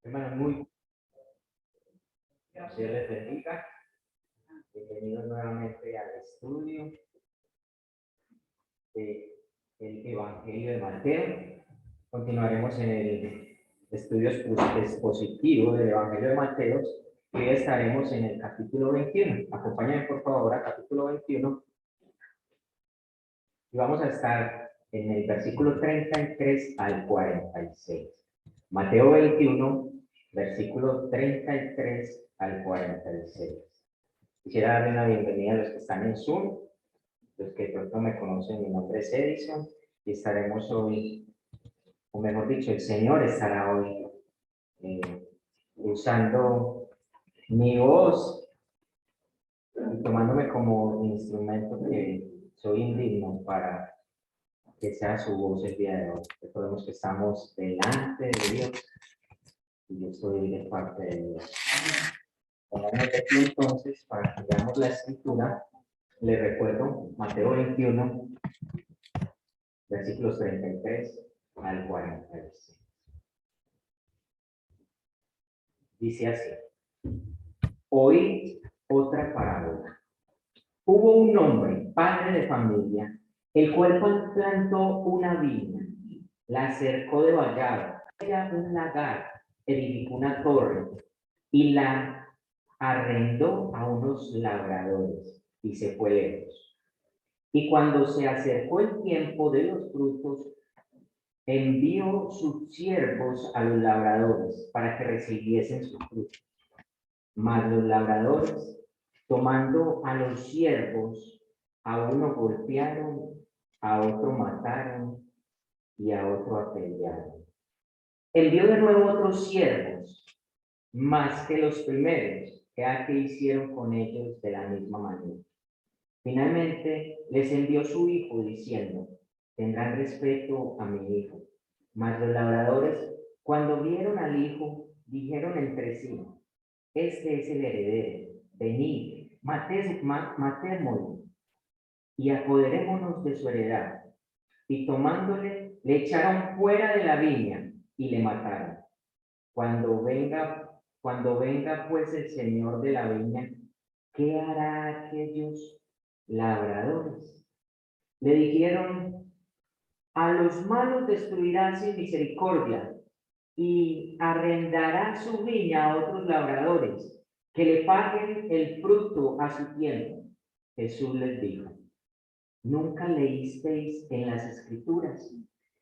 Hermanos, muy Dios les bendiga. Bienvenidos nuevamente al estudio del Evangelio de Mateo. Continuaremos en el estudio expositivo del Evangelio de Mateo y hoy estaremos en el capítulo 21. Acompáñenme por favor al capítulo 21 y vamos a estar en el versículo 33 al 46. Mateo 21, versículo 33 al 46. Quisiera darle una bienvenida a los que están en Zoom, los que de pronto me conocen, mi nombre es Edison, y estaremos hoy, o mejor dicho, el Señor estará hoy usando mi voz y tomándome como instrumento que soy indigno para que sea su voz el día de hoy. Recordemos que estamos delante de Dios y yo soy de parte de Dios. Pongámonos de pie entonces para que veamos la escritura. Les recuerdo Mateo 21, versículos 33 al 46. Dice así: Oí otra parábola. Hubo un hombre, padre de familia, el cual plantó una viña, la cercó de vallado, era un lagar, edificó una torre y la arrendó a unos labradores y se fue lejos. Y cuando se acercó el tiempo de los frutos, envió sus siervos a los labradores para que recibiesen sus frutos. Mas los labradores, tomando a los siervos, a uno golpearon, a otro mataron y a otro apedrearon. Envió de nuevo otros siervos, más que los primeros, que hicieron con ellos de la misma manera. Finalmente les envió su hijo diciendo: tendrán respeto a mi hijo. Mas los labradores, cuando vieron al hijo, dijeron entre sí: este es el heredero, venid, matémoslo y apoderémonos de su heredad. Y tomándole, le echaron fuera de la viña y le mataron. Cuando venga pues el señor de la viña, ¿qué hará aquellos labradores? Le dijeron: a los malos destruirá sin misericordia y arrendará su viña a otros labradores que le paguen el fruto a su tiempo. Jesús les dijo: ¿nunca leísteis en las escrituras?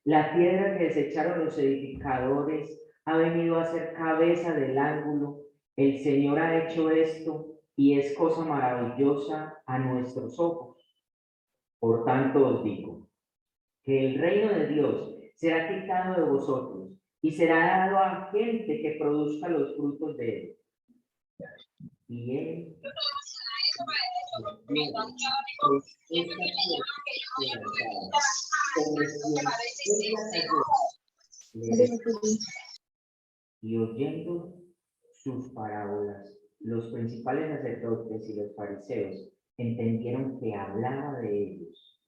La piedra que desecharon los edificadores ha venido a ser cabeza del ángulo. El Señor ha hecho esto y es cosa maravillosa a nuestros ojos. Por tanto os digo que el reino de Dios será quitado de vosotros y será dado a gente que produzca los frutos de él. Y él y oyendo sus parábolas, los principales sacerdotes y los fariseos entendieron que hablaba de ellos,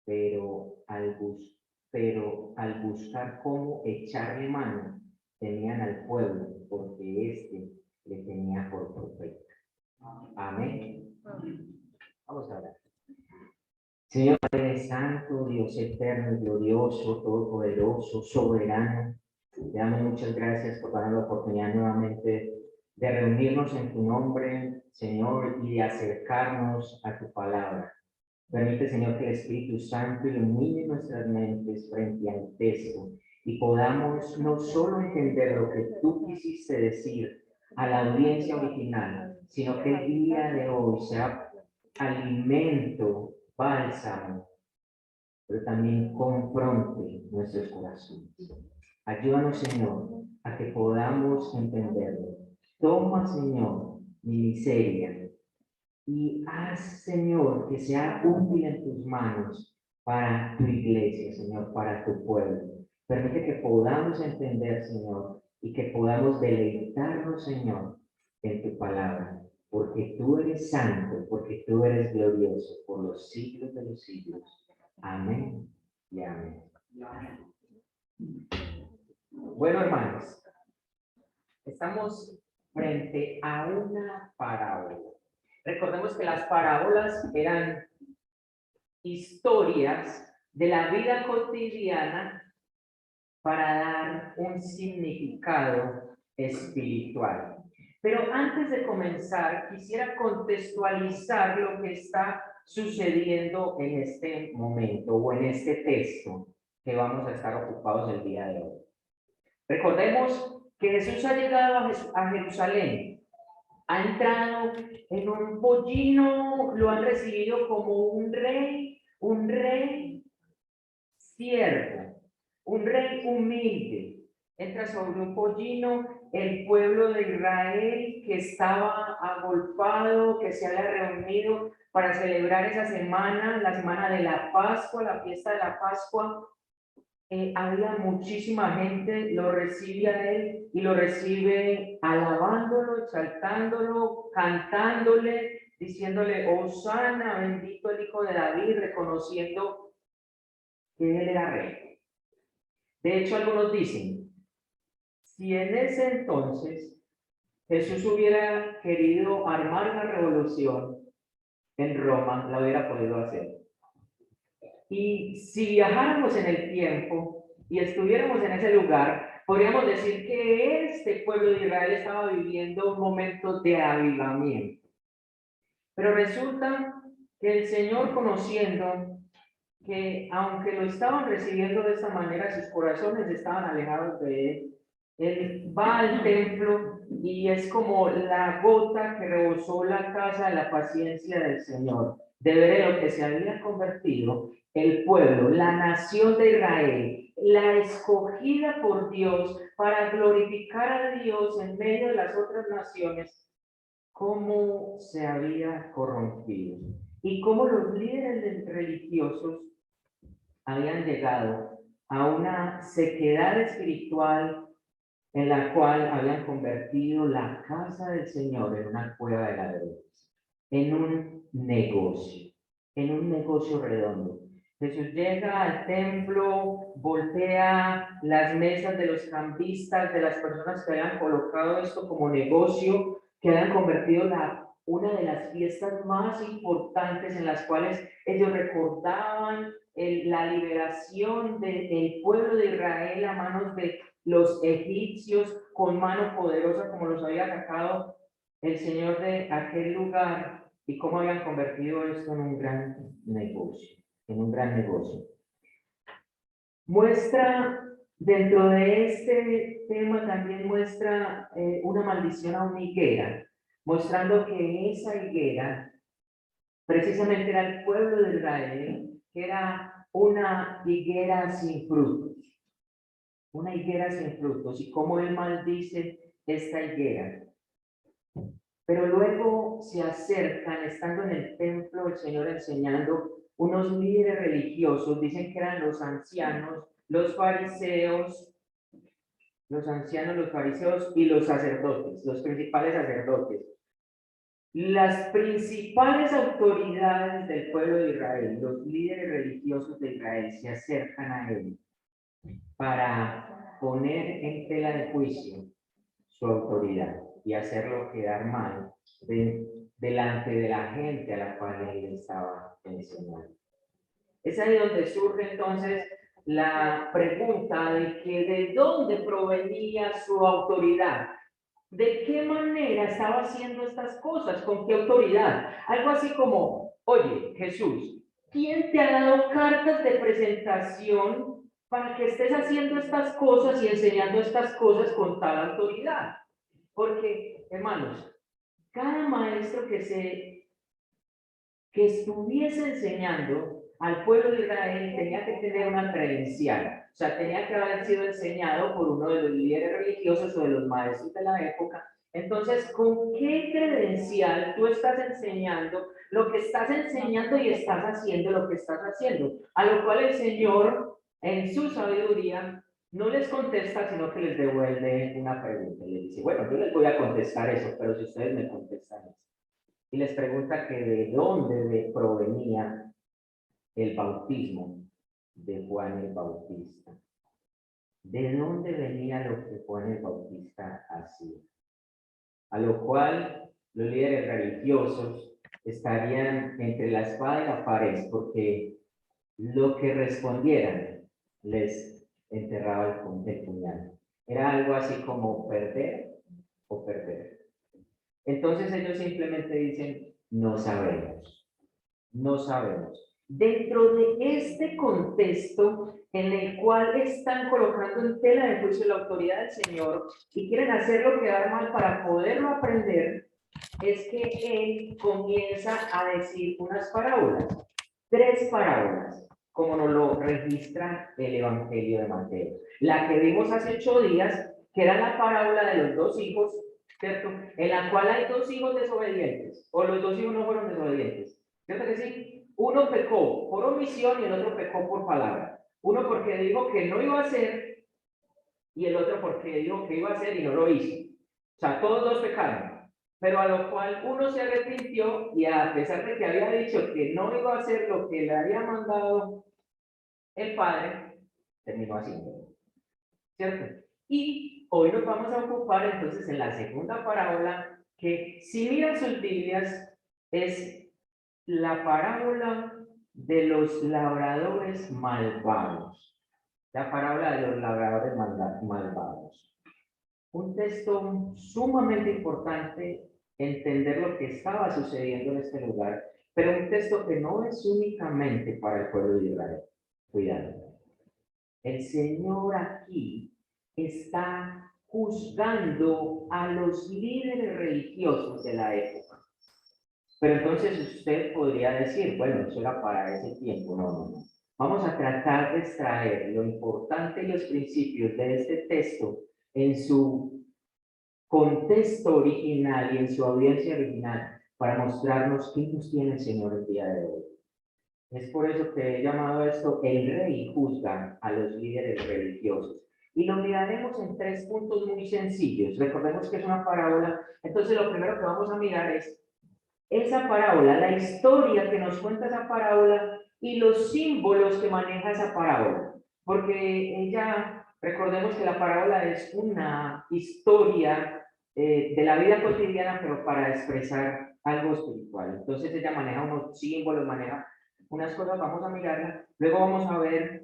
pero al buscar cómo echarle mano, tenían al pueblo, porque éste le tenía por profeta. Amén. Vamos a hablar. Señor Padre Santo, Dios eterno, glorioso, todopoderoso, soberano, te damos muchas gracias por darnos la oportunidad nuevamente de reunirnos en tu nombre, Señor, y de acercarnos a tu palabra. Permite, Señor, que el Espíritu Santo ilumine nuestras mentes frente al texto y podamos no solo entender lo que tú quisiste decir a la audiencia original, sino que el día de hoy sea alimento, bálsamo, pero también confronte nuestros corazones. Ayúdanos, Señor, a que podamos entenderlo. Toma, Señor, mi miseria y haz, Señor, que sea útil en tus manos para tu iglesia, Señor, para tu pueblo. Permite que podamos entender, Señor, y que podamos deleitarnos, Señor, en tu palabra, porque tú eres santo, porque tú eres glorioso por los siglos de los siglos. Amén y amén. Bueno, hermanos, Estamos frente a una parábola. Recordemos que las parábolas eran historias de la vida cotidiana para dar un significado espiritual. Pero antes de comenzar, quisiera contextualizar lo que está sucediendo en este momento o en este texto que vamos a estar ocupados el día de hoy. Recordemos que Jesús ha llegado a Jerusalén, ha entrado en un pollino, lo han recibido como un rey siervo, un rey humilde. Entra sobre un pollino, el pueblo de Israel que estaba agolpado, que se había reunido para celebrar esa semana, la semana de la Pascua, la fiesta de la Pascua. Había muchísima gente, lo recibe a él y lo recibe alabándolo, exaltándolo, cantándole, diciéndole, Hosana, bendito el Hijo de David, reconociendo que él era rey. De hecho, algunos dicen, si en ese entonces Jesús hubiera querido armar una revolución en Roma, la hubiera podido hacer. Y si viajáramos en el tiempo y estuviéramos en ese lugar, podríamos decir que este pueblo de Israel estaba viviendo un momento de avivamiento. Pero resulta que el Señor, conociendo que aunque lo estaban recibiendo de esta manera, sus corazones estaban alejados de él va al templo y es como la gota que rebosó la casa de la paciencia del Señor, de ver en lo que se había convertido el pueblo, la nación de Israel, la escogida por Dios para glorificar a Dios en medio de las otras naciones, cómo se había corrompido y cómo los líderes religiosos habían llegado a una sequedad espiritual en la cual habían convertido la casa del Señor en una cueva de ladrones, en un negocio redondo. Jesús llega al templo, voltea las mesas de los cambistas, de las personas que habían colocado esto como negocio, que habían convertido una de las fiestas más importantes en las cuales ellos recordaban la liberación del pueblo de Israel a manos de los egipcios con mano poderosa, como los había sacado el Señor de aquel lugar, y cómo habían convertido esto en un gran negocio, Muestra, dentro de este tema también muestra una maldición a una higuera, mostrando que esa higuera precisamente era el pueblo de Israel, que era una higuera sin frutos. Una higuera sin frutos, y cómo él maldice esta higuera. Pero luego se acercan, estando en el templo, el Señor enseñando, unos líderes religiosos, dicen que eran los ancianos, los fariseos y los sacerdotes, los principales sacerdotes. Las principales autoridades del pueblo de Israel, los líderes religiosos de Israel, se acercan a él para poner en tela de juicio su autoridad y hacerlo quedar mal delante de la gente a la cual él estaba enseñando. Es ahí donde surge entonces la pregunta de que de dónde provenía su autoridad, de qué manera estaba haciendo estas cosas, con qué autoridad. Algo así como, oye, Jesús, ¿quién te ha dado cartas de presentación para que estés haciendo estas cosas y enseñando estas cosas con tal autoridad? Porque, hermanos, cada maestro que estuviese enseñando al pueblo de Israel tenía que tener una credencial, o sea, tenía que haber sido enseñado por uno de los líderes religiosos o de los maestros de la época. Entonces, ¿con qué credencial tú estás enseñando lo que estás enseñando y estás haciendo lo que estás haciendo? A lo cual el Señor, en su sabiduría, no les contesta, sino que les devuelve una pregunta. Y les dice, bueno, yo les voy a contestar eso, pero si ustedes me contestan eso. Y les pregunta que de dónde provenía el bautismo de Juan el Bautista. ¿de dónde venía lo que Juan el Bautista hacía? A lo cual los líderes religiosos estarían entre la espada y la pared, porque lo que respondieran les enterraba el puñal. Era algo así como perder o perder. Entonces ellos simplemente dicen, no sabemos, no sabemos. Dentro de este contexto en el cual están colocando en tela de juicio la autoridad del Señor y quieren hacerlo quedar mal para poderlo aprender, es que él comienza a decir unas parábolas, 3 parábolas, como nos lo registra el Evangelio de Mateo. La que vimos hace 8 días, que era la parábola de los 2 hijos, ¿cierto? En la cual hay 2 hijos desobedientes, o los 2 hijos no fueron desobedientes, ¿cierto que sí? Uno pecó por omisión y el otro pecó por palabra. Uno porque dijo que no iba a hacer y el otro porque dijo que iba a hacer y no lo hizo. O sea, todos 2 pecaron. Pero a lo cual uno se arrepintió y a pesar de que había dicho que no iba a hacer lo que le había mandado el Padre, terminó haciendo, ¿cierto? Y hoy nos vamos a ocupar entonces en la segunda parábola, que si miran sus Biblias, es la parábola de los labradores malvados. La parábola de los labradores malvados. Un texto sumamente importante, entender lo que estaba sucediendo en este lugar, pero un texto que no es únicamente para el pueblo de Israel. Cuidado. El Señor aquí está juzgando a los líderes religiosos de la época. Pero entonces usted podría decir, bueno, eso era para ese tiempo. No, no, no. Vamos a tratar de extraer lo importante y los principios de este texto en su contexto original y en su audiencia original para mostrarnos qué nos tiene el Señor el día de hoy. Es por eso que he llamado esto el rey juzga a los líderes religiosos. Y lo miraremos en 3 puntos muy sencillos. Recordemos que es una parábola. Entonces lo primero que vamos a mirar es esa parábola, la historia que nos cuenta esa parábola y los símbolos que maneja esa parábola. Porque ella, recordemos que la parábola es una historia de la vida cotidiana, pero para expresar algo espiritual. Entonces ella maneja unos símbolos, maneja unas cosas, vamos a mirarla. Luego vamos a ver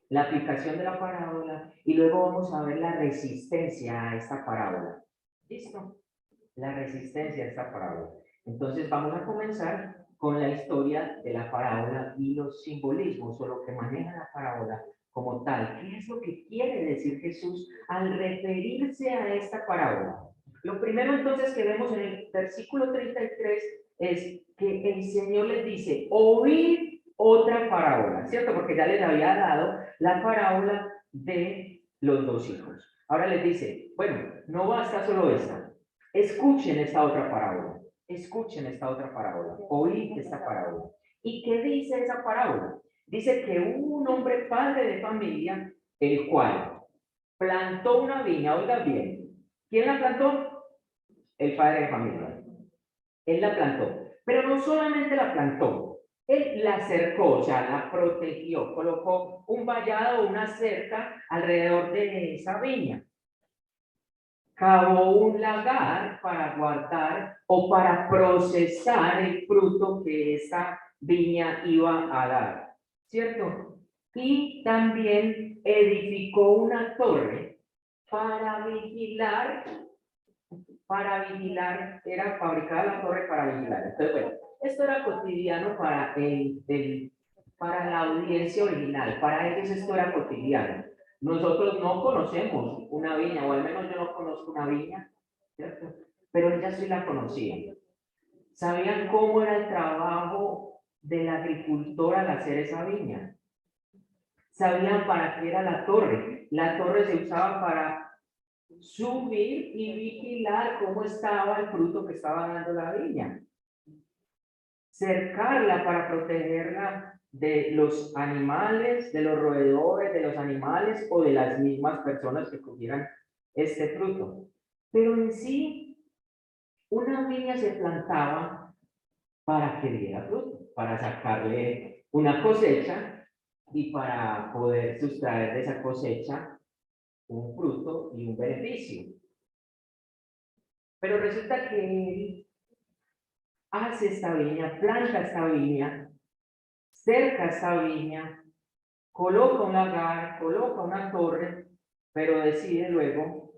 la aplicación de la parábola y luego vamos a ver la resistencia a esta parábola. ¿Listo? La resistencia a esta parábola. Entonces vamos a comenzar con la historia de la parábola y los simbolismos o lo que maneja la parábola como tal. ¿Qué es lo que quiere decir Jesús al referirse a esta parábola? Lo primero entonces que vemos en el versículo 33 es que el Señor les dice, oíd otra parábola, ¿cierto? Porque ya les había dado la parábola de los 2 hijos. Ahora les dice, bueno, no basta solo esta. Escuchen esta otra parábola. Escuchen esta otra parábola. Oíd esta parábola. ¿Y qué dice esa parábola? Dice que hubo un hombre padre de familia, el cual plantó una viña. Oigan bien. ¿Quién la plantó? El padre de familia. Él la plantó. Pero no solamente la plantó, él la cercó, o sea, la protegió, colocó un vallado, una cerca alrededor de esa viña. Cavó un lagar para guardar o para procesar el fruto que esa viña iba a dar, ¿cierto? Y también edificó una torre para vigilar, era fabricada la torre para vigilar. Entonces, bueno, esto era cotidiano para la audiencia original, para ellos esto era cotidiano. Nosotros no conocemos una viña, o al menos yo no conozco una viña, ¿cierto? Pero ellas sí la conocían. Sabían cómo era el trabajo del agricultor al hacer esa viña. Sabían para qué era la torre. La torre se usaba para subir y vigilar cómo estaba el fruto que estaba dando la viña. Cercarla para protegerla de los animales, de los roedores, de los animales o de las mismas personas que cogieran este fruto. Pero en sí, una viña se plantaba para que diera fruto, para sacarle una cosecha y para poder sustraer de esa cosecha un fruto y un beneficio. Pero resulta que él hace esta viña, planta esta viña, cerca esta viña, coloca un lagar, coloca una torre, pero decide luego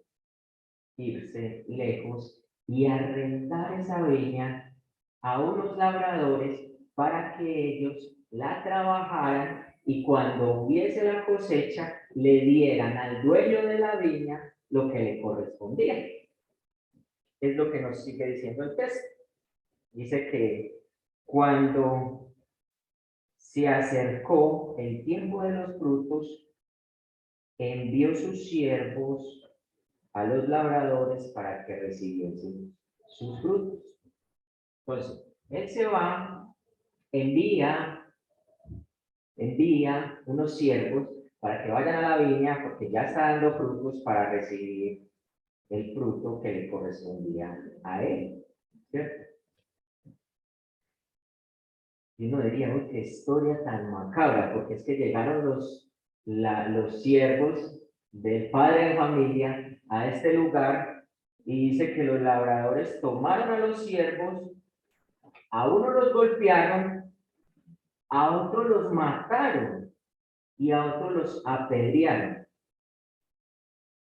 irse lejos y arrendar esa viña a unos labradores para que ellos la trabajaran y cuando hubiese la cosecha le dieran al dueño de la viña lo que le correspondía. Es lo que nos sigue diciendo el texto. Dice que cuando se acercó el tiempo de los frutos, envió sus siervos a los labradores para que recibiesen sus frutos. Entonces, él se va, envía unos siervos para que vayan a la viña porque ya está dando frutos para recibir el fruto que le correspondía a él, ¿cierto? Y uno diría, uy, qué historia tan macabra, porque es que llegaron los siervos del padre de familia a este lugar y dice que los labradores tomaron a los siervos, a uno los golpearon, a otro los mataron y a otro los apedrearon.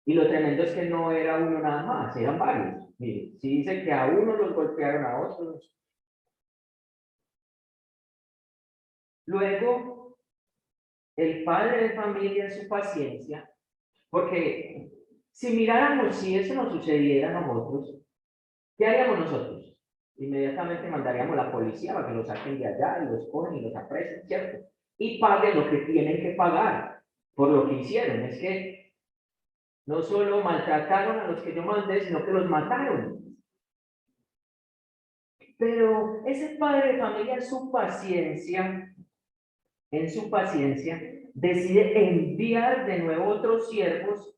Y lo tremendo es que no era uno nada más, eran varios. Mire, si dice que a uno los golpearon, a otros. Luego, el padre de familia en su paciencia, porque si miráramos si eso nos sucediera a nosotros, ¿qué haríamos nosotros? Inmediatamente mandaríamos a la policía para que los saquen de allá y los cogen y los apresen, ¿cierto? Y paguen lo que tienen que pagar por lo que hicieron. Es que no solo maltrataron a los que yo mandé, sino que los mataron. Pero ese padre de familia en su paciencia, decide enviar de nuevo otros siervos,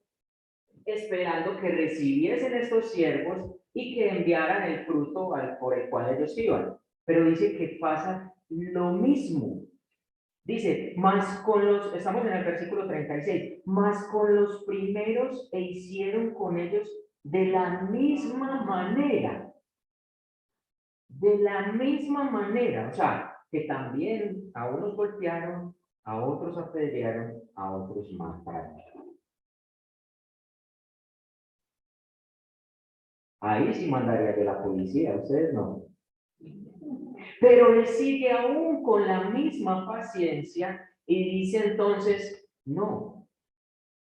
esperando que recibiesen estos siervos y que enviaran el fruto por el cual ellos iban. Pero dice que pasa lo mismo. Dice, estamos en el versículo 36, más con los primeros e hicieron con ellos de la misma manera. De la misma manera, o sea, que también a unos golpearon, a otros apedrearon, a otros mataron. Ahí sí mandaría de la policía, ustedes no. Pero él sigue aún con la misma paciencia y dice entonces, no,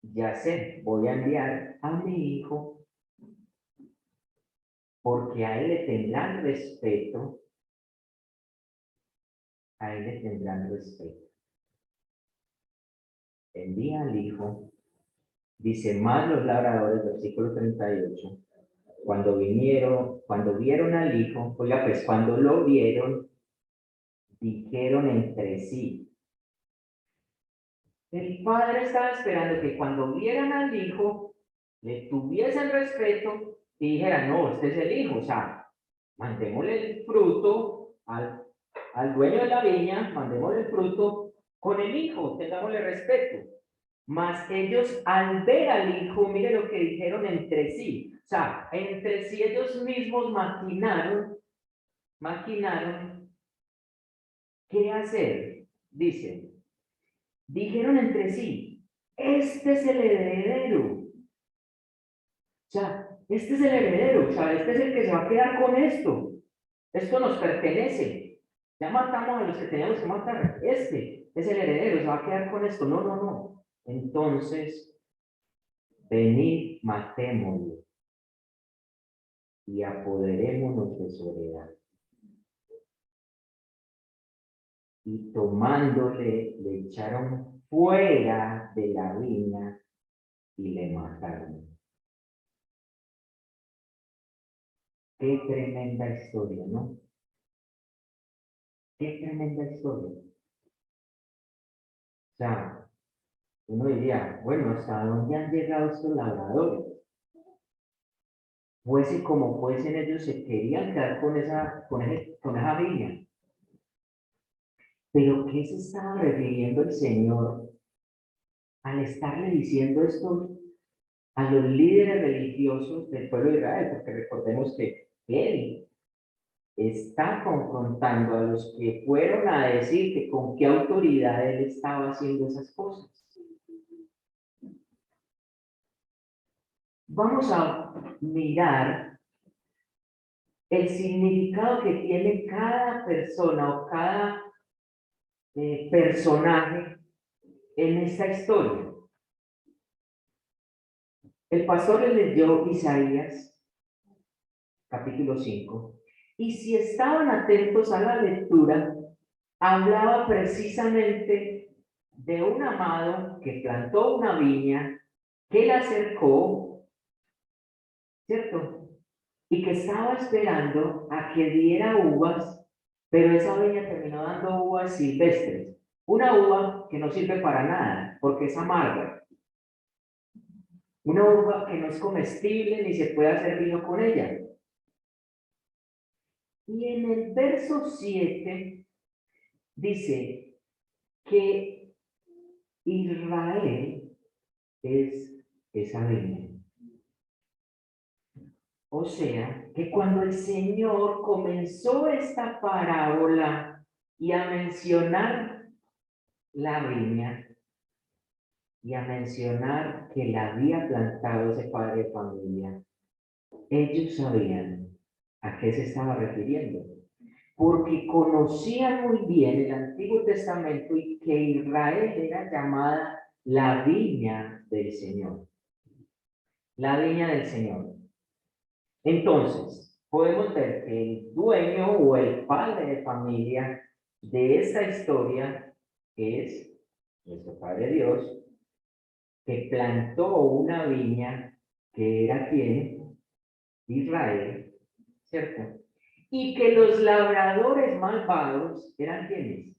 ya sé, voy a enviar a mi hijo porque a él le tendrán respeto, a él le tendrán respeto. Envía al hijo, dice más los labradores, versículo 38, cuando vieron al hijo, oiga, pues cuando lo vieron, dijeron entre sí. El padre estaba esperando que cuando vieran al hijo, le tuviesen respeto y dijeran, no, este es el hijo, o sea, mandémosle el fruto al dueño de la viña, mandémosle el fruto con el hijo, tengámosle respeto. Mas ellos al ver al hijo, mire lo que dijeron entre sí. O sea, entre sí ellos mismos maquinaron qué hacer. Dicen, dijeron entre sí, este es el heredero. O sea, este es el heredero, o sea, este es el que se va a quedar con esto. Esto nos pertenece. Ya matamos a los que teníamos que matar. Este es el heredero, se va a quedar con esto. No, no, no. Entonces, venid, matémoslo y apoderémonos de su heredad. Y tomándole, le echaron fuera de la viña y le mataron. Qué tremenda historia, ¿no? Qué tremenda historia. O sea, uno diría, bueno, ¿hasta dónde han llegado estos labradores? Fuese como fuesen, ellos se querían quedar con esa viña. Pero ¿qué se estaba refiriendo el Señor al estarle diciendo esto a los líderes religiosos del pueblo de Israel, porque recordemos que él está confrontando a los que fueron a decir que con qué autoridad él estaba haciendo esas cosas. Vamos a mirar el significado que tiene cada persona o cada personaje en esta historia. El pastor le leyó Isaías, capítulo 5, y si estaban atentos a la lectura, hablaba precisamente de un amado que plantó una viña, que la cercó, ¿cierto? Y que estaba esperando a que diera uvas, pero esa viña terminó dando uvas silvestres. Una uva que no sirve para nada, porque es amarga. Una uva que no es comestible ni se puede hacer vino con ella. Y en el verso 7 dice que Israel es esa viña. O sea, que cuando el Señor comenzó esta parábola y a mencionar la viña y a mencionar que la había plantado ese padre de familia, ellos sabían a qué se estaba refiriendo, porque conocían muy bien el Antiguo Testamento y que Israel era llamada la viña del Señor. La viña del Señor. Entonces, podemos ver que el dueño o el padre de familia de esta historia es nuestro Padre Dios, que plantó una viña que era quien, Israel, ¿cierto? Y que los labradores malvados eran quienes,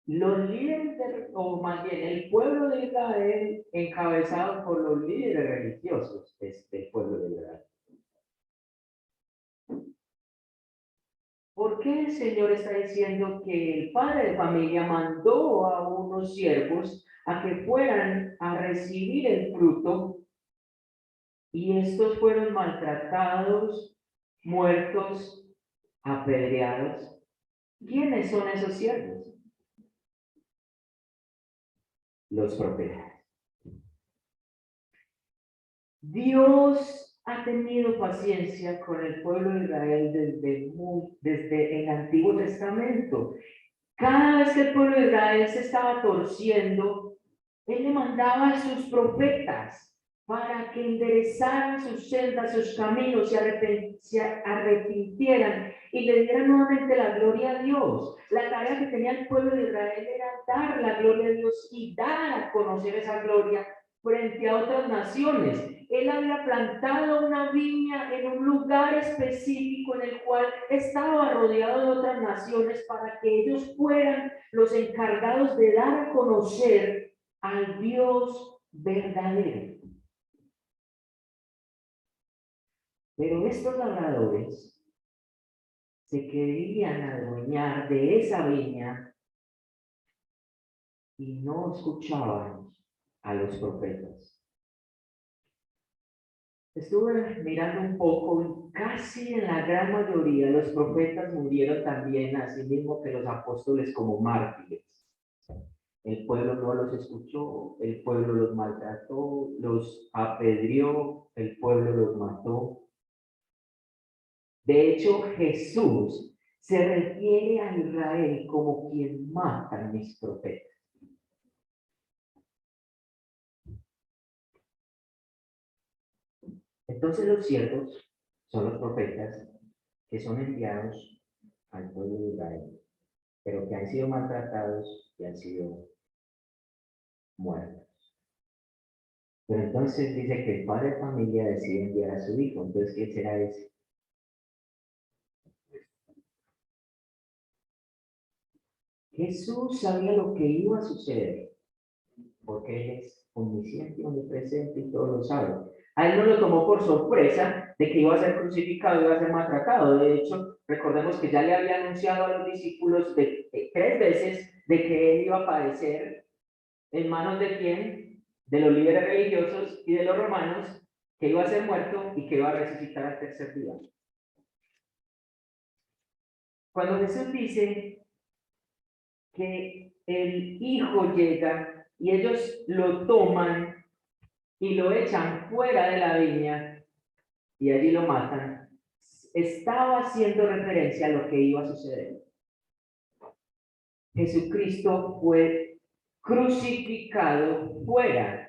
los líderes, o más bien el pueblo de Israel, encabezado por los líderes religiosos del pueblo de Israel. ¿Por qué el Señor está diciendo que el padre de familia mandó a unos siervos a que fueran a recibir el fruto y estos fueron maltratados, muertos, apedreados? ¿Quiénes son esos siervos? Los profetas. Dios ha tenido paciencia con el pueblo de Israel desde el Antiguo Testamento. Cada vez que el pueblo de Israel se estaba torciendo, él le mandaba a sus profetas para que enderezaran sus sendas, sus caminos, se arrepintieran y le dieran nuevamente la gloria a Dios. La tarea que tenía el pueblo de Israel era dar la gloria a Dios y dar a conocer esa gloria frente a otras naciones. Él había plantado una viña en un lugar específico en el cual estaba rodeado de otras naciones para que ellos fueran los encargados de dar a conocer al Dios verdadero. Pero estos labradores se querían adueñar de esa viña y no escuchaban a los profetas. Estuve mirando un poco y casi en la gran mayoría los profetas murieron también, así mismo que los apóstoles, como mártires. El pueblo no los escuchó, el pueblo los maltrató, los apedreó, el pueblo los mató. De hecho, Jesús se refiere a Israel como quien mata a mis profetas. Entonces los siervos son los profetas que son enviados al pueblo de Israel, pero que han sido maltratados y han sido muertos. Pero entonces dice que el padre de familia decide enviar a su hijo. Entonces, ¿quién será ese? Jesús sabía lo que iba a suceder, porque Él es omnisciente, omnipresente y todo lo sabe. A Él no lo tomó por sorpresa de que iba a ser crucificado, iba a ser maltratado. De hecho, recordemos que ya le había anunciado a los discípulos 3 veces de que Él iba a padecer. ¿En manos de quién? de los líderes religiosos y de los romanos, que iba a ser muerto y que iba a resucitar al tercer día. Cuando Jesús dice que el Hijo llega y ellos lo toman y lo echan fuera de la viña y allí lo matan, estaba haciendo referencia a lo que iba a suceder. Jesucristo fue crucificado fuera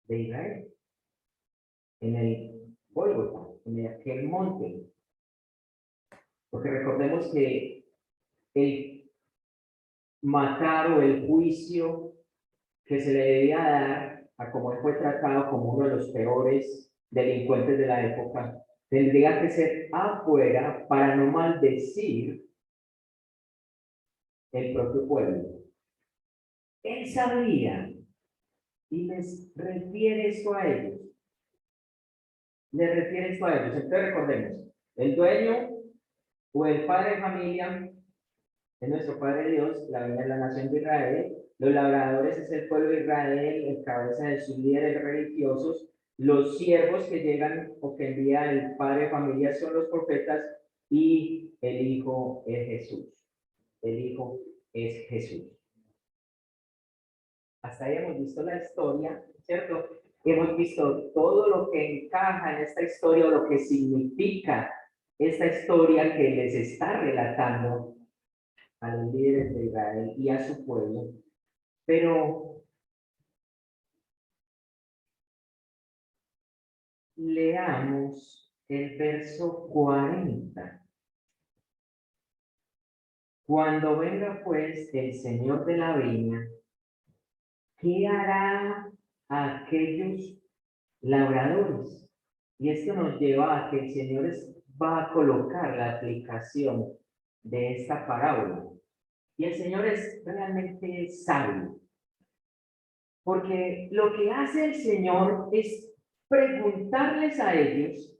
de Israel, en el Gólgota, en aquel monte. Porque recordemos que el matar o el juicio que se le debía dar a como él fue tratado como uno de los peores delincuentes de la época, tendría que ser afuera para no maldecir el propio pueblo. Él sabía y les refiere esto a ellos. Les refiere esto a ellos. Entonces recordemos, el dueño o el padre de familia es nuestro Padre Dios, la viña es la nación de Israel, los labradores es el pueblo de Israel, el cabeza de sus líderes religiosos, los siervos que llegan o que envía el padre de familia son los profetas y el Hijo es Jesús. El Hijo es Jesús. Hasta ahí hemos visto la historia, ¿cierto? Hemos visto todo lo que encaja en esta historia o lo que significa esta historia que les está relatando a los líderes de Israel y a su pueblo, pero leamos el verso 40. Cuando venga pues el Señor de la viña, ¿qué hará a aquellos labradores? Y esto nos lleva a que el Señor va a colocar la aplicación de esta parábola. Y el Señor es realmente sabio, porque lo que hace el Señor es preguntarles a ellos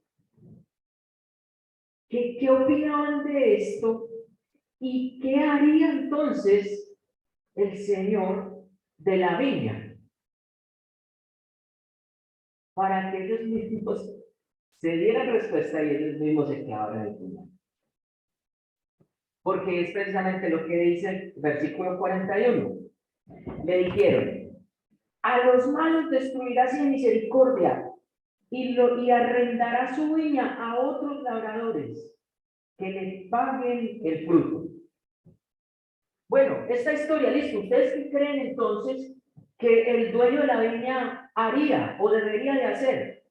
qué opinaban de esto y qué haría entonces el Señor de la viña para que ellos mismos se dieran respuesta y ellos mismos se clavaran el puñal. Porque es precisamente lo que dice el versículo 41. Le dijeron: a los malos destruirá sin misericordia y arrendará su viña a otros labradores que le paguen el fruto. Bueno, esta historia, listo. ¿Ustedes qué creen entonces que el dueño de la viña haría o debería de hacer?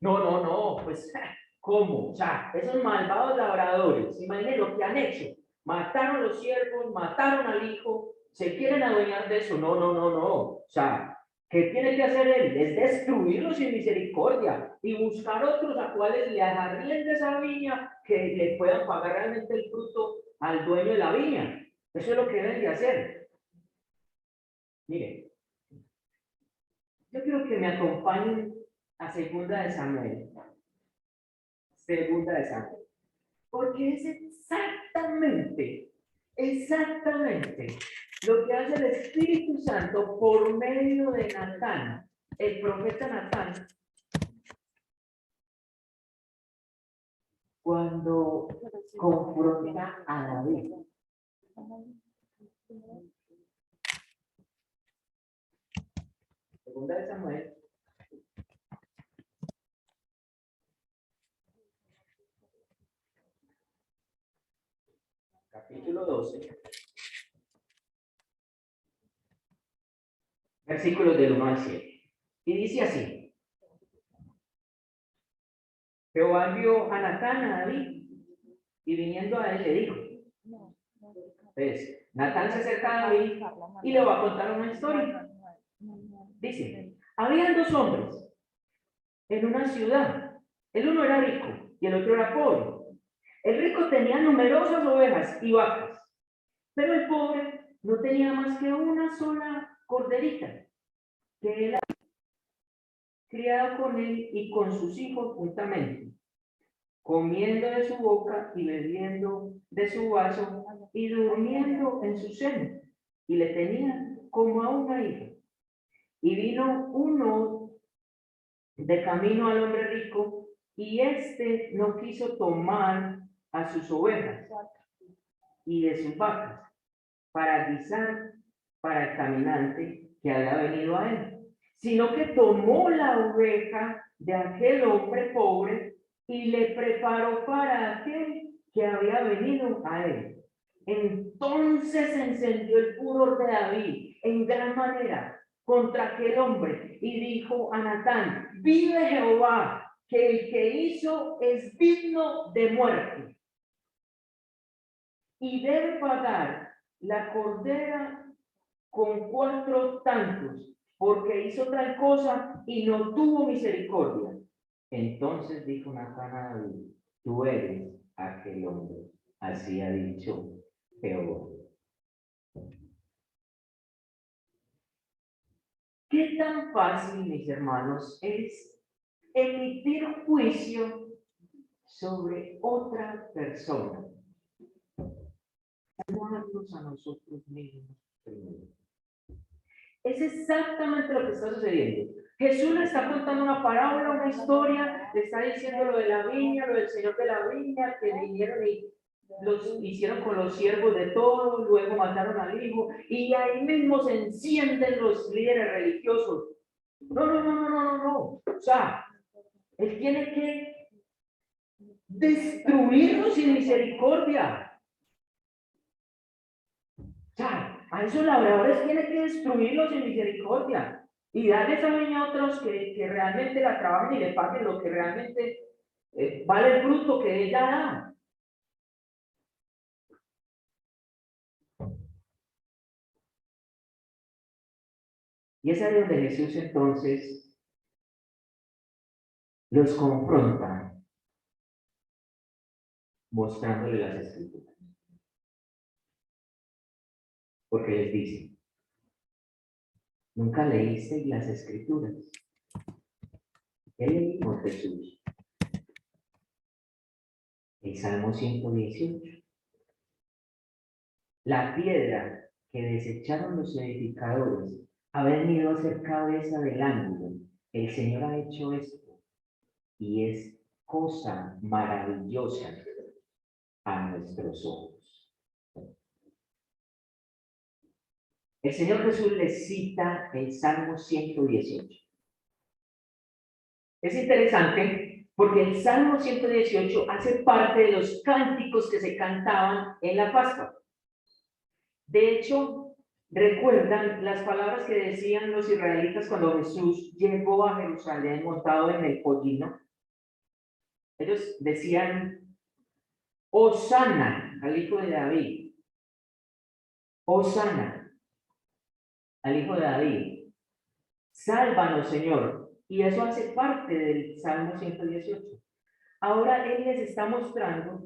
No, pues, ¿cómo? O sea, esos malvados labradores, imaginen lo que han hecho. Mataron a los siervos, mataron al hijo, se quieren adueñar de eso. No. O sea, ¿qué tiene que hacer él? Es destruirlos sin misericordia y buscar otros a cuales le agarren de esa viña que le puedan pagar realmente el fruto al dueño de la viña. Eso es lo que deben de hacer. Miren, yo quiero que me acompañen a Segunda de Samuel. Segunda de Samuel. Porque es exactamente lo que hace el Espíritu Santo por medio de Natán, el profeta Natán, cuando confronta a David. Segunda de Samuel. Capítulo 12. Versículos del 1 al 7. Y dice así: Jehová envió a Natán a David, y viniendo a él le dijo. Entonces, Natán se acerca a David y le va a contar una historia. Dice: habían dos hombres en una ciudad. El uno era rico y el otro era pobre. El rico tenía numerosas ovejas y vacas, pero el pobre no tenía más que una sola corderita, que él había criado con él y con sus hijos juntamente, comiendo de su boca y bebiendo de su vaso y durmiendo en su seno, y le tenía como a una hija. Y vino uno de camino al hombre rico, y éste no quiso tomar a sus ovejas y de sus vacas para guisar para el caminante que había venido a él, sino que tomó la oveja de aquel hombre pobre y le preparó para aquel que había venido a él. Entonces encendió el furor de David en gran manera contra aquel hombre y dijo a Natán: vive Jehová, que el que hizo es digno de muerte y debe pagar la cordera con 4 tantos, porque hizo tal cosa y no tuvo misericordia. Entonces dijo Natán a David: tú eres aquel hombre. Así ha dicho Jehová. ¿Qué tan fácil, mis hermanos, es emitir juicio sobre otra persona? Amarnos a nosotros mismos primero. Es exactamente lo que está sucediendo. Jesús le está contando una parábola, una historia, le está diciendo lo de la viña, lo del señor de la viña, que vinieron y los hicieron con los siervos de todos, luego mataron al hijo, y ahí mismo se encienden los líderes religiosos. No. O sea, él tiene que destruirlos sin misericordia. O sea, a esos labradores tiene que destruirlos sin misericordia y darle esa viña a otros que realmente la trabajen y le paguen lo que realmente vale el fruto que ella da. Y es ahí donde Jesús entonces los confronta mostrándole las escrituras. Porque les dice: ¿nunca leíste las escrituras? ¿Qué leímos, Jesús? El Salmo 118. La piedra que desecharon los edificadores ha venido a ser cabeza del ángulo. El Señor ha hecho esto y es cosa maravillosa a nuestros ojos. El Señor Jesús les cita el Salmo 118. Es interesante porque el Salmo 118 hace parte de los cánticos que se cantaban en la Pascua. De hecho, ¿recuerdan las palabras que decían los israelitas cuando Jesús llegó a Jerusalén montado en el pollino? Ellos decían: Hosana al hijo de David. Hosana al hijo de David. Sálvanos, Señor. Y eso hace parte del Salmo 118. Ahora Él les está mostrando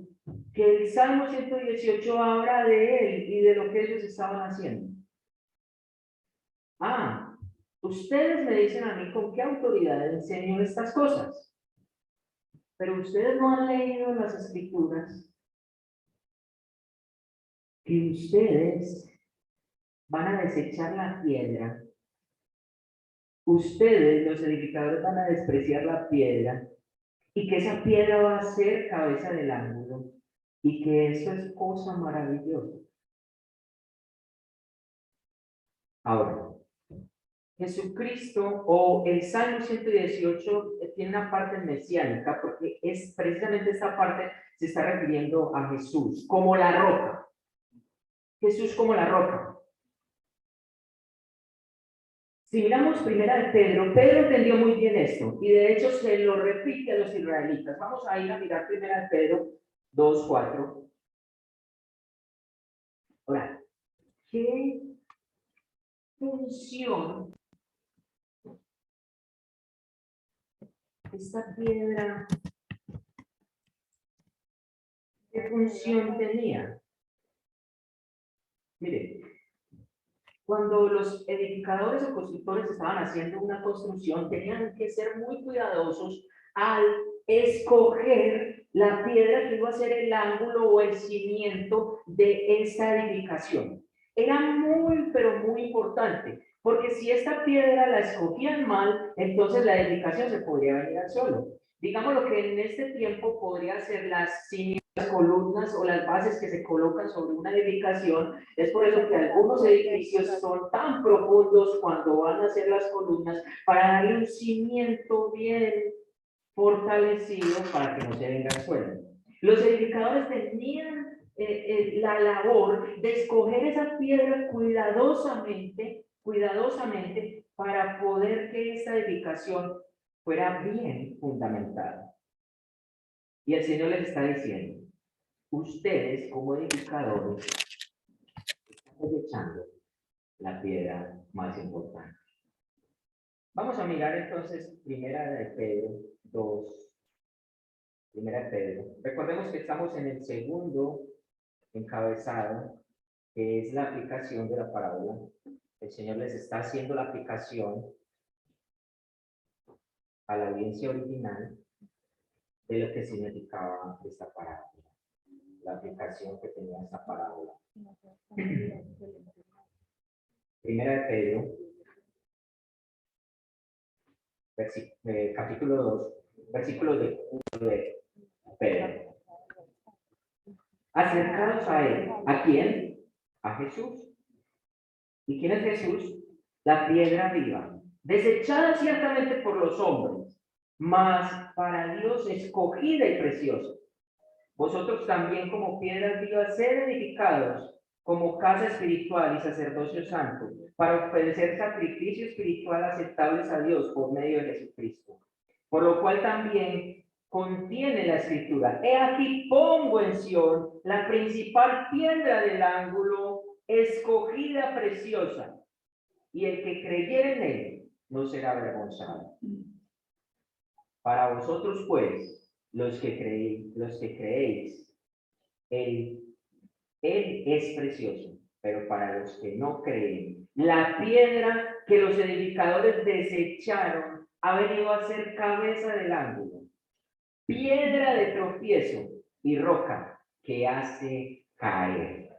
que el Salmo 118 habla de Él y de lo que ellos estaban haciendo. Ustedes me dicen a mí con qué autoridad enseño estas cosas, pero ustedes no han leído las escrituras que ustedes van a desechar la piedra. Ustedes, los edificadores, van a despreciar la piedra y que esa piedra va a ser cabeza del ángulo y que eso es cosa maravillosa. Ahora, Jesucristo o el Salmo 118 tiene una parte mesiánica porque es precisamente esta parte se está refiriendo a Jesús como la roca. Jesús como la roca. Si miramos primera de Pedro, Pedro entendió muy bien esto y de hecho se lo repite a los israelitas. Vamos a ir a mirar primera de Pedro 2:4. Ahora, ¿qué función esta piedra, qué función tenía? Mire, cuando los edificadores o constructores estaban haciendo una construcción, tenían que ser muy cuidadosos al escoger la piedra que iba a ser el ángulo o el cimiento de esta edificación. era muy, pero muy importante, porque si esta piedra la escogían mal, entonces la edificación se podría venir al suelo. Digamos lo que en este tiempo podría ser las columnas o las bases que se colocan sobre una edificación. Es por eso que algunos edificios son tan profundos cuando van a hacer las columnas, para darle un cimiento bien fortalecido para que no se venga al suelo. Los edificadores tenían la labor de escoger esa piedra cuidadosamente para poder que esta edificación fuera bien fundamentada. Y el Señor les está diciendo, ustedes como edificadores están desechando la piedra más importante. Vamos a mirar entonces Primera de Pedro 2. Primera de Pedro. Recordemos que estamos en el segundo encabezado, que es la aplicación de la parábola. El Señor les está haciendo la aplicación a la audiencia original de lo que significaba esta parábola, la aplicación que tenía esta parábola. Primera de Pedro, capítulo 2, versículo de Pedro. Acercaros a él. ¿A quién? A Jesús. ¿Y quién es Jesús? La piedra viva, desechada ciertamente por los hombres, mas para Dios escogida y preciosa. Vosotros también como piedras vivas sed edificados como casa espiritual y sacerdocio santo, para ofrecer sacrificio espiritual aceptables a Dios por medio de Jesucristo. Por lo cual también contiene la escritura: he aquí pongo en Sión la principal piedra del ángulo, escogida preciosa, y el que creyere en él no será avergonzado. Para vosotros pues, los que creéis, él es precioso, pero para los que no creen, la piedra que los edificadores desecharon ha venido a ser cabeza del ángulo, piedra de tropiezo y roca que hace caer.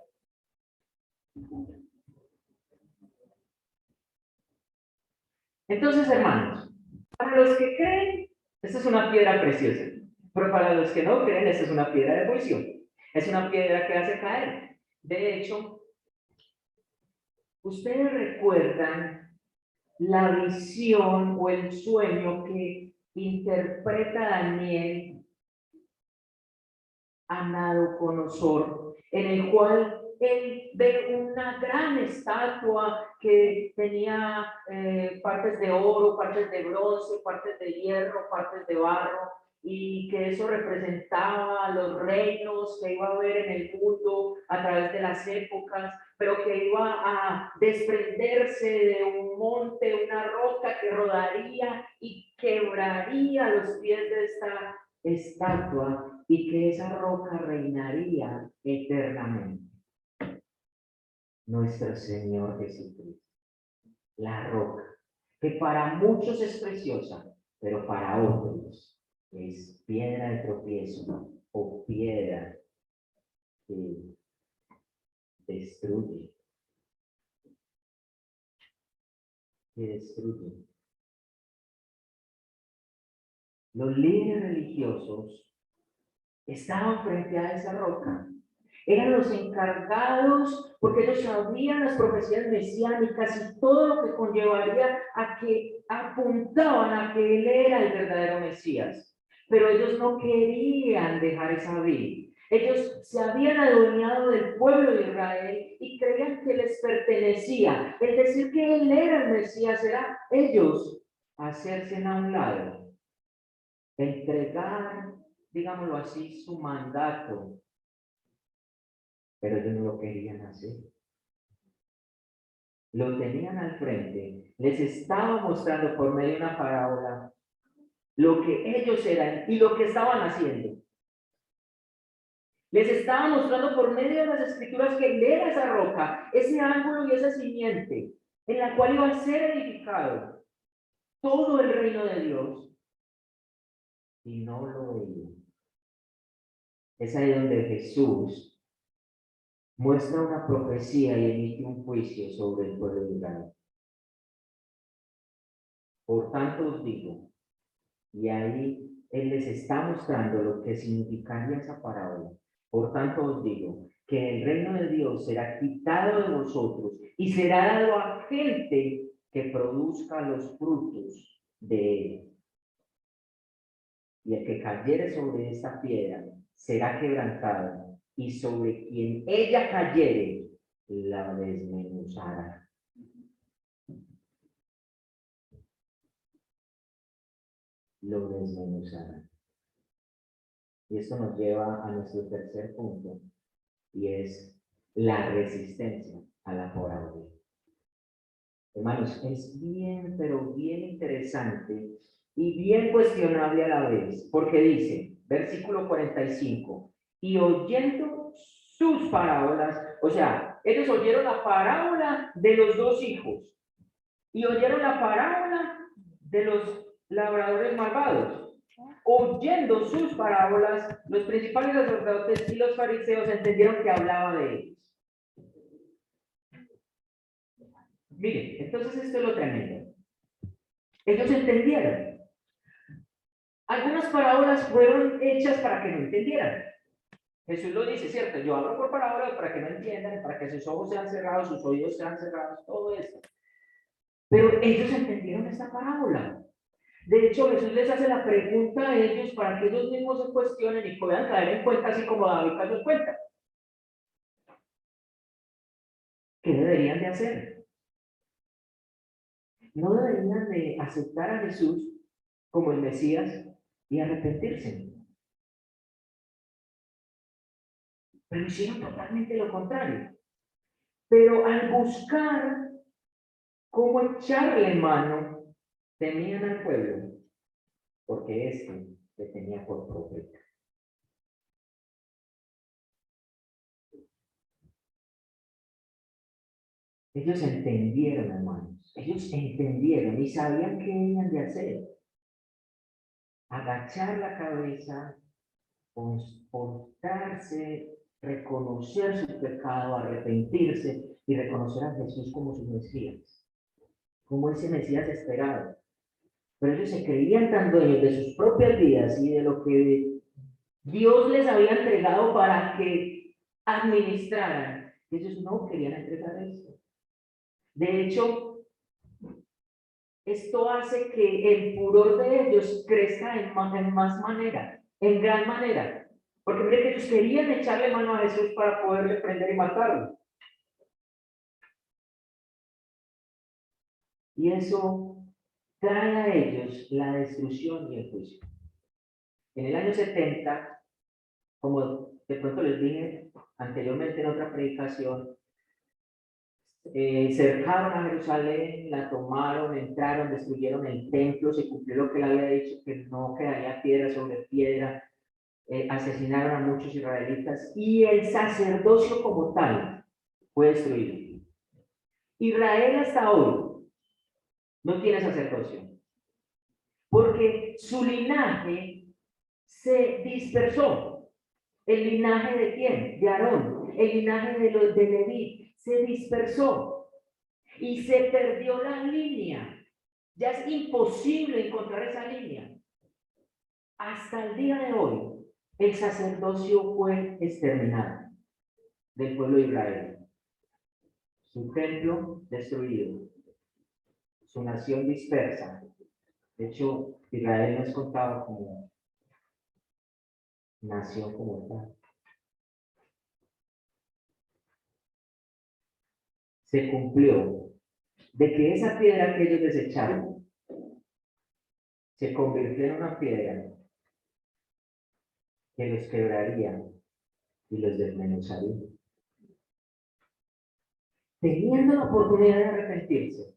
Entonces, hermanos, para los que creen, esta es una piedra preciosa, pero para los que no creen, esta es una piedra de juicio. Es una piedra que hace caer. De hecho, ustedes recuerdan la visión o el sueño que interpreta Daniel a Nabucodonosor, en el cual él ve una gran estatua que tenía partes de oro, partes de bronce, partes de hierro, partes de barro, y que eso representaba los reinos que iba a haber en el mundo a través de las épocas, pero que iba a desprenderse de un monte, una roca que rodaría y quebraría los pies de esta estatua, y que esa roca reinaría eternamente. Nuestro Señor Jesucristo, la roca, que para muchos es preciosa, pero para otros es piedra de tropiezo o piedra que destruye. Que destruye. Los líderes religiosos estaban frente a esa roca. Eran los encargados, porque ellos sabían las profecías mesiánicas y todo lo que conllevaría a que apuntaban a que él era el verdadero Mesías. Pero ellos no querían dejar esa vida. Ellos se habían adueñado del pueblo de Israel y creían que les pertenecía. El decir que él era el Mesías era ellos hacerse a un lado, entregar, digámoslo así, su mandato, pero ellos no lo querían hacer. Lo tenían al frente, les estaba mostrando por medio de una parábola lo que ellos eran y lo que estaban haciendo. Les estaba mostrando por medio de las escrituras que él era esa roca, ese ángulo y esa simiente en la cual iba a ser edificado todo el reino de Dios, y no lo veían. Es ahí donde Jesús muestra una profecía y emite un juicio sobre el pueblo de Israel. Por tanto os digo, y ahí él les está mostrando lo que significaría esa parábola. Por tanto os digo, que el reino de Dios será quitado de vosotros y será dado a gente que produzca los frutos de él. Y el que cayere sobre esta piedra será quebrantado, y sobre quien ella cayere la desmenuzará. Lo desmenuzará. Y esto nos lleva a nuestro tercer punto, y es la resistencia a la parábola. Hermanos, es bien, pero bien interesante y bien cuestionable a la vez, porque dice, versículo 45, y oyendo sus parábolas, o sea, ellos oyeron la parábola de los dos hijos y oyeron la parábola de los labradores malvados. Oyendo sus parábolas, los principales sacerdotes y los fariseos entendieron que hablaba de ellos. Miren, entonces esto es lo tremendo. Ellos entendieron. Algunas parábolas fueron hechas para que no entendieran. Jesús lo dice, ¿cierto? Yo hablo por parábolas para que no entiendan, para que sus ojos sean cerrados, sus oídos sean cerrados, todo eso. Pero ellos entendieron esta parábola. De hecho, Jesús les hace la pregunta a ellos para que ellos mismos se cuestionen y puedan caer en cuenta, así como David cayó cuenta. ¿Qué deberían de hacer? No deberían de aceptar a Jesús como el Mesías y arrepentirse. Pero hicieron totalmente lo contrario. Pero al buscar cómo echarle mano, temían al pueblo, porque éste le tenía por profeta. Ellos entendieron, hermanos. Ellos entendieron y sabían qué debían de hacer. Agachar la cabeza, comportarse, reconocer su pecado, arrepentirse y reconocer a Jesús como su Mesías, como ese Mesías esperado. Pero ellos se creían tan dueños de sus propias vidas y de lo que Dios les había entregado para que administraran. Ellos no querían entregar esto. De hecho, esto hace que el furor de ellos crezca en más manera, en gran manera. Porque mire que ellos querían echarle mano a Jesús para poderle prender y matarlo. Y eso trae a ellos la destrucción y el juicio. En el año 70, como de pronto les dije anteriormente en otra predicación, cercaron a Jerusalén, la tomaron, entraron, destruyeron el templo, se cumplió lo que él había dicho, que no quedaría piedra sobre piedra, asesinaron a muchos israelitas y el sacerdocio como tal fue destruido. Israel hasta hoy no tiene sacerdocio, porque su linaje se dispersó. ¿El linaje de quién? De Aarón. El linaje de los de Leví se dispersó y se perdió la línea. Ya es imposible encontrar esa línea. Hasta el día de hoy, el sacerdocio fue exterminado del pueblo de Israel. Su templo destruido, su nación dispersa. De hecho, Israel no es contado como nación como tal. Se cumplió de que esa piedra que ellos desecharon se convirtió en una piedra que los quebraría y los desmenuzaría. Teniendo la oportunidad de arrepentirse,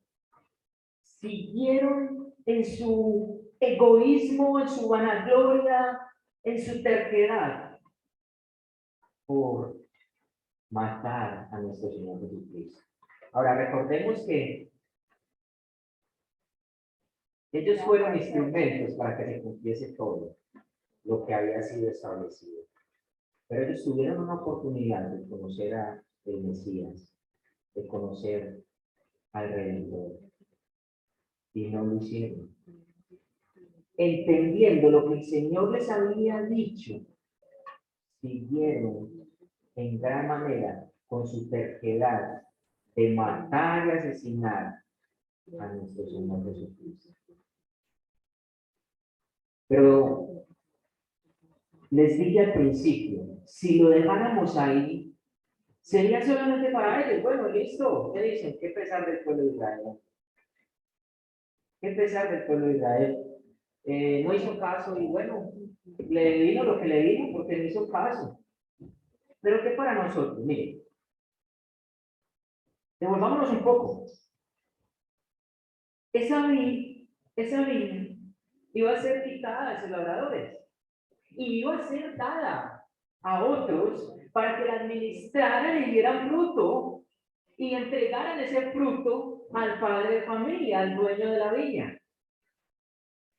siguieron en su egoísmo, en su vanagloria, en su terquedad, por matar a nuestro Señor Jesucristo. Ahora, recordemos que ellos fueron instrumentos para que se cumpliese todo lo que había sido establecido. Pero ellos tuvieron una oportunidad de conocer a el Mesías, de conocer al Redentor. Y no lo hicieron. Entendiendo lo que el Señor les había dicho, siguieron en gran manera con su terquedad de matar y asesinar a nuestro Señor Jesucristo. Pero les dije al principio, si lo dejáramos ahí, sería solamente para ellos. Bueno, listo, ¿qué dicen? ¿Qué pesar del pueblo de Israel? ¿Qué pesar del pueblo de Israel? No hizo caso y bueno, le vino lo que le vino porque no hizo caso. Pero ¿qué para nosotros? Miren, devolvámonos un poco. Esa viña iba a ser quitada de sus labradores y iba a ser dada a otros para que la administraran y dieran fruto y entregaran ese fruto al padre de familia, al dueño de la viña.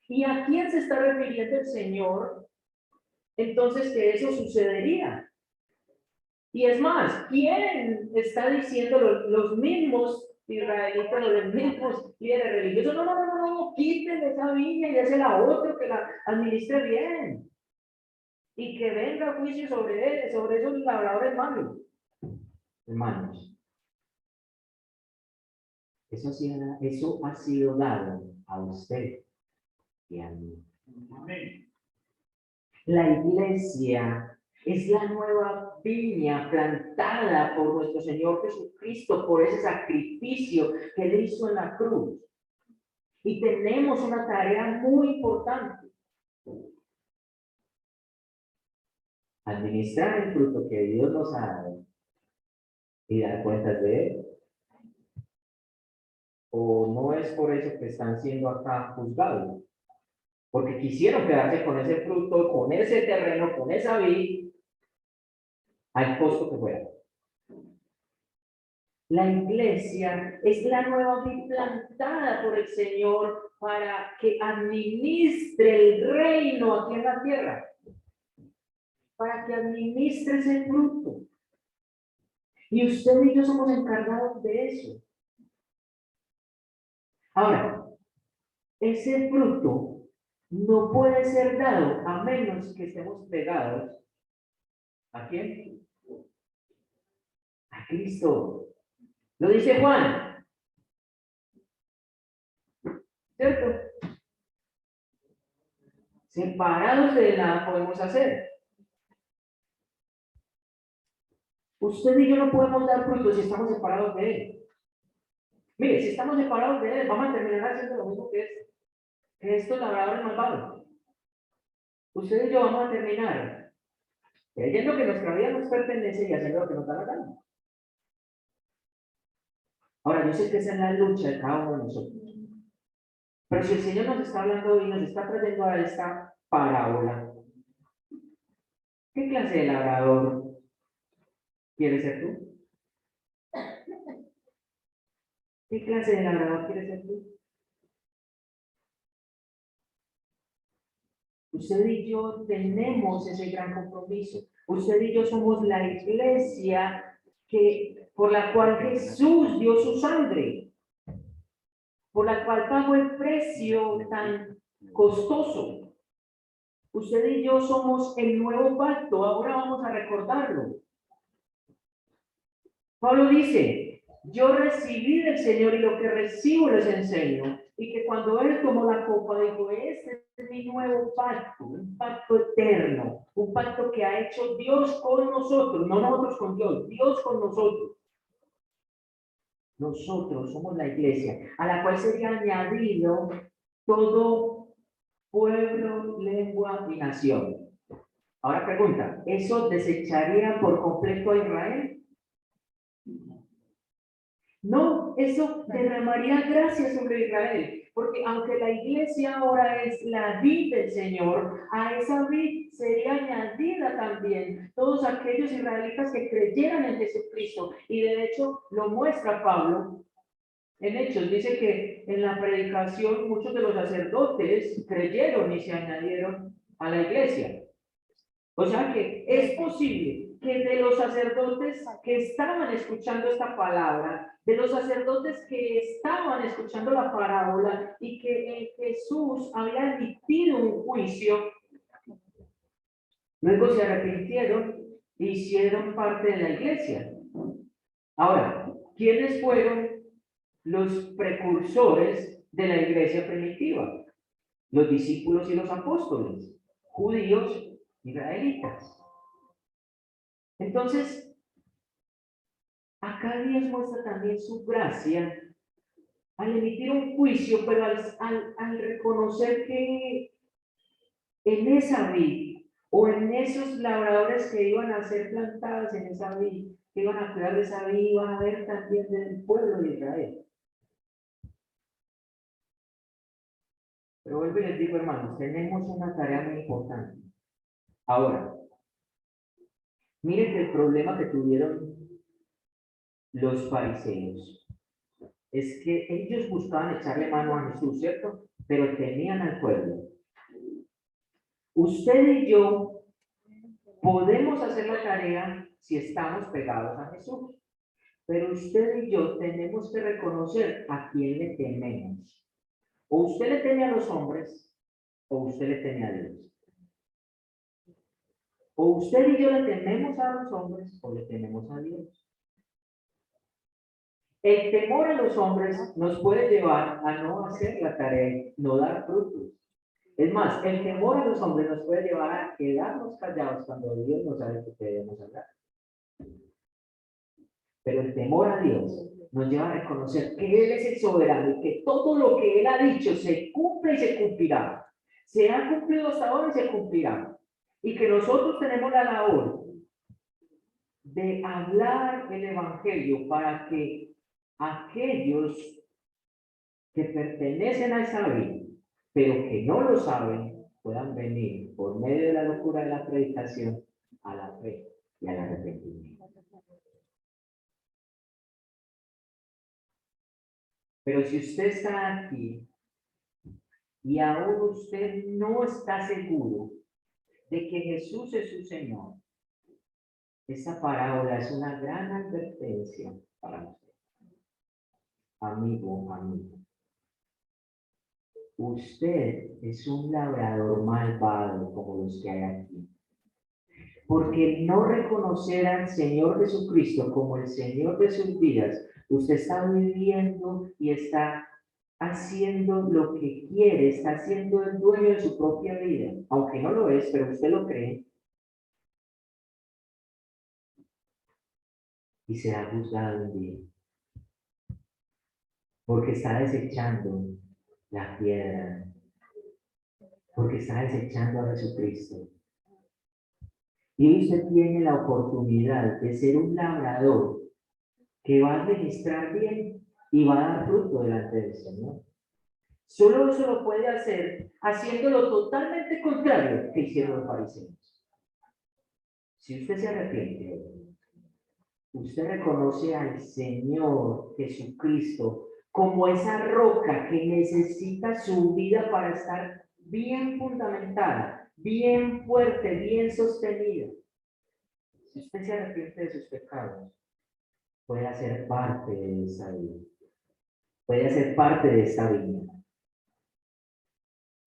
¿Y a quién se está refiriendo el Señor? Entonces, que eso sucedería. Y es más, ¿quién está diciendo los mismos israelitas, los mismos líderes religiosos? No, quítenle esa viña y désela a otro que la administre bien. Y que venga juicio sobre él, sobre esos labradores malos. Hermanos, eso ha sido dado a usted y a mí. Amén. La iglesia es la nueva viña plantada por nuestro Señor Jesucristo, por ese sacrificio que Él hizo en la cruz. Y tenemos una tarea muy importante. Administrar el fruto que Dios nos ha dado y dar cuentas de Él. O no es por eso que están siendo acá juzgados. Porque quisieron quedarse con ese fruto, con ese terreno, con esa vid, al costo que fuera. La iglesia es la nueva vid plantada por el Señor para que administre el reino aquí en la tierra. Para que administre ese fruto. Y usted y yo somos encargados de eso. Ahora, ese fruto no puede ser dado a menos que estemos pegados. ¿A quién? A Cristo. Lo dice Juan. ¿Cierto? Separados de nada podemos hacer. Usted y yo no podemos dar fruto si estamos separados de Él. Mire, si estamos separados de Él, vamos a terminar haciendo lo mismo que estos labradores malvados. Usted y yo vamos a terminar creyendo que nuestra vida nos pertenece y haciendo lo que nos da la gana. Ahora, yo sé que esa es la lucha de cada uno de nosotros. Pero si el Señor nos está hablando hoy, nos está trayendo a esta parábola, ¿qué clase de labrador quieres ser tú? ¿Qué clase de labrador quieres ser tú? Usted y yo tenemos ese gran compromiso. Usted y yo somos la iglesia por la cual Jesús dio su sangre, por la cual pagó el precio tan costoso. Usted y yo somos el nuevo pacto. Ahora vamos a recordarlo. Pablo dice, yo recibí del Señor y lo que recibo les enseño. Y que cuando Él tomó la copa, dijo, este es mi nuevo pacto, un pacto eterno, un pacto que ha hecho Dios con nosotros, no nosotros con Dios, Dios con nosotros. Nosotros somos la iglesia, a la cual sería añadido todo pueblo, lengua y nación. Ahora pregunta, ¿eso desecharía por completo a Israel? No, eso derramaría gracia sobre Israel, porque aunque la iglesia ahora es la vid del Señor, a esa vid sería añadida también todos aquellos israelitas que creyeran en Jesucristo, y de hecho lo muestra Pablo en Hechos. Dice que en la predicación muchos de los sacerdotes creyeron y se añadieron a la iglesia. O sea que es posible que de los sacerdotes que estaban escuchando esta palabra, de los sacerdotes que estaban escuchando la parábola y que Jesús había emitido un juicio, luego se arrepintieron e hicieron parte de la iglesia. Ahora, ¿quiénes fueron los precursores de la iglesia primitiva? Los discípulos y los apóstoles, judíos, israelitas. Entonces, acá Dios muestra también su gracia al emitir un juicio, pero al reconocer que en esa vid o en esos labradores que iban a ser plantados en esa vid, que iban a cuidar de esa vid, iban a haber también del pueblo de Israel. Pero vuelvo y les digo, hermanos, tenemos una tarea muy importante. Ahora, miren que el problema que tuvieron los fariseos es que ellos buscaban echarle mano a Jesús, ¿cierto? Pero temían al pueblo. Usted y yo podemos hacer la tarea si estamos pegados a Jesús, pero usted y yo tenemos que reconocer a quién le tememos. O usted le teme a los hombres, o usted le teme a Dios. O usted y yo le tememos a los hombres, o le tememos a Dios. El temor a los hombres nos puede llevar a no hacer la tarea, no dar frutos. Es más, el temor a los hombres nos puede llevar a quedarnos callados cuando Dios nos sabe que debemos hablar. Pero el temor a Dios nos lleva a reconocer que Él es el soberano y que todo lo que Él ha dicho se cumple y se cumplirá. Se ha cumplido hasta ahora y se cumplirá. Y que nosotros tenemos la labor de hablar el Evangelio para que aquellos que pertenecen a esa vida, pero que no lo saben, puedan venir por medio de la locura de la predicación a la fe y al arrepentimiento. Pero si usted está aquí y aún usted no está seguro de que Jesús es su Señor, esta parábola es una gran advertencia para usted. Amigo, amigo. Usted es un labrador malvado como los que hay aquí. Porque no reconocer al Señor Jesucristo como el Señor de sus vidas, usted está viviendo y está haciendo lo que quiere, está siendo el dueño de su propia vida, aunque no lo es, pero usted lo cree. Y será juzgado un día. Porque está desechando la piedra. Porque está desechando a Jesucristo. Y usted tiene la oportunidad de ser un labrador que va a administrar bien y va a dar fruto delante del Señor. Solo eso lo puede hacer haciéndolo totalmente contrario que hicieron los fariseos. Si usted se arrepiente, usted reconoce al Señor Jesucristo como esa roca que necesita su vida para estar bien fundamentada, bien fuerte, bien sostenida. Si usted se arrepiente de sus pecados, puede hacer parte de esa vida, puede hacer parte de esta vida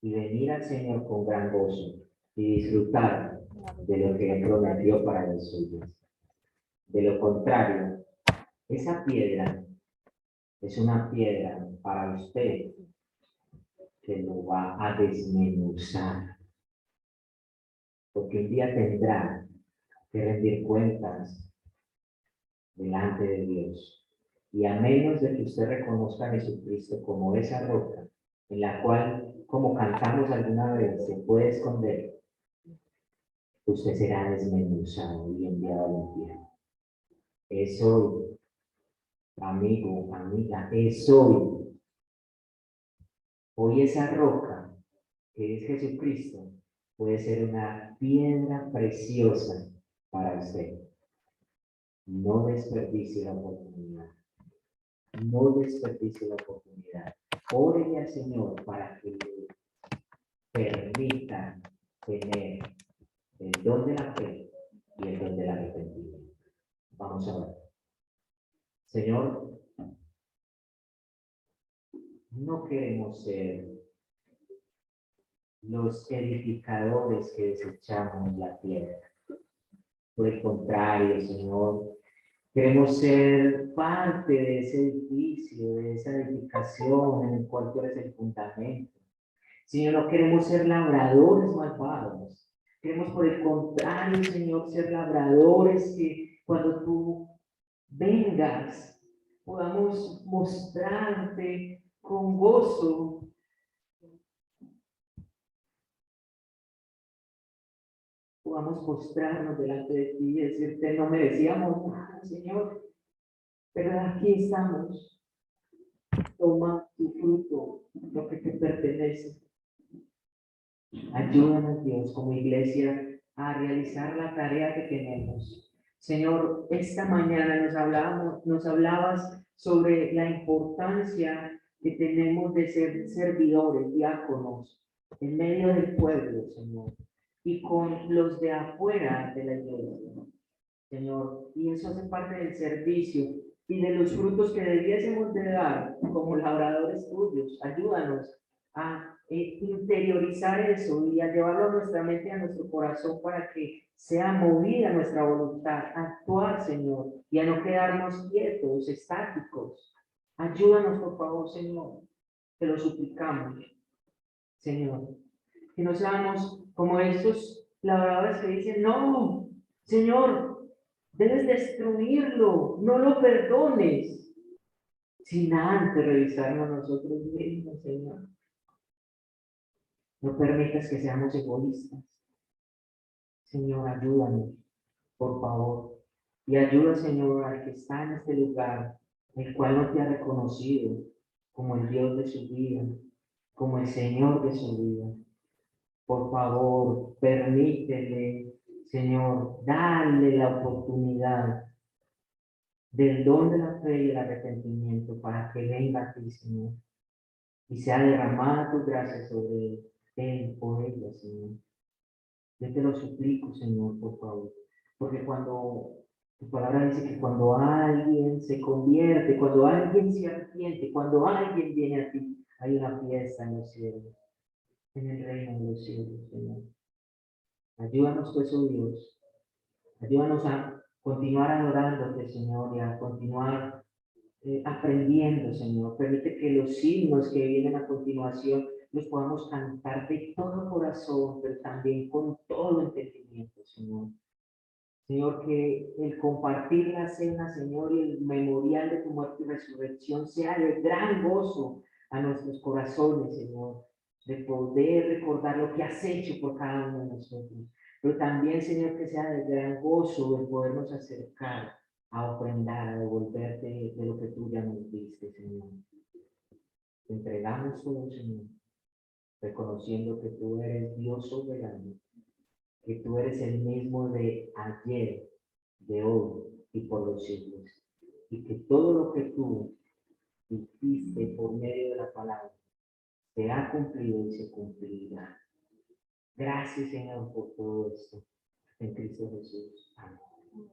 y venir al Señor con gran gozo y disfrutar de lo que Él prometió para los suyos. De lo contrario, esa piedra es una piedra para usted que lo va a desmenuzar, porque un día tendrá que rendir cuentas delante de Dios. Y a menos de que usted reconozca a Jesucristo como esa roca en la cual, como cantamos alguna vez, se puede esconder, usted será desmenuzado y enviado al infierno. Es hoy, amigo, amiga, es hoy. Hoy esa roca, que es Jesucristo, puede ser una piedra preciosa para usted. No desperdicie la oportunidad. No desperdicie la oportunidad. Órele al Señor para que le permita tener el don de la fe y el don del arrepentimiento. Vamos a ver. Señor, no queremos ser los edificadores que desechamos la tierra. Por el contrario, Señor, queremos ser parte de ese edificio, de esa edificación en el cual tú eres el fundamento. Señor, no queremos ser labradores malvados. Queremos, por el contrario, Señor, ser labradores que cuando tú vengas podamos mostrarte con gozo podamos postrarnos delante de ti y decirte, no merecíamos nada, Señor, pero aquí estamos. Toma tu fruto, lo que te pertenece. Ayúdanos, Dios, como iglesia, a realizar la tarea que tenemos. Señor, esta mañana nos hablabas sobre la importancia que tenemos de ser servidores, diáconos, en medio del pueblo, Señor, y con los de afuera de la iglesia, Señor. Y eso hace parte del servicio y de los frutos que debiésemos de dar como labradores tuyos. Ayúdanos a interiorizar eso y a llevarlo a nuestra mente y a nuestro corazón para que sea movida nuestra voluntad, a actuar, Señor, y a no quedarnos quietos, estáticos. Ayúdanos, por favor, Señor, te lo suplicamos, Señor. Que no seamos como estos labradores que dicen, no, Señor, debes destruirlo, no lo perdones, sin antes revisarnos nosotros mismos, Señor. No permitas que seamos egoístas. Señor, ayúdanos, por favor. Y ayuda, Señor, al que está en este lugar, el cual no te ha reconocido como el Dios de su vida, como el Señor de su vida. Por favor, permítele, Señor, darle la oportunidad del don de la fe y el arrepentimiento para que venga a ti, Señor, y sea derramada tu gracia sobre él o ella, Señor. Yo te lo suplico, Señor, por favor, porque cuando tu palabra dice que cuando alguien se convierte, cuando alguien se arrepiente, cuando alguien viene a ti, hay una fiesta en los cielos, en el reino de los cielos, Señor. Ayúdanos, pues, oh Dios, ayúdanos a continuar adorándote, Señor, y a continuar aprendiendo, Señor. Permite que los himnos que vienen a continuación los podamos cantar de todo corazón, pero también con todo entendimiento, Señor. Señor, que el compartir la cena, Señor, y el memorial de tu muerte y resurrección sea de gran gozo a nuestros corazones, Señor, de poder recordar lo que has hecho por cada uno de nosotros. Pero también, Señor, que sea de gran gozo de podernos acercar a ofrendar, a devolverte de lo que tú ya nos diste, Señor. Te entregamos todo, Señor, reconociendo que tú eres Dios soberano, que tú eres el mismo de ayer, de hoy y por los siglos. Y que todo lo que tú dijiste por medio de la palabra se ha cumplido y se cumplirá. Gracias, Señor, por todo esto. En Cristo Jesús. Amén.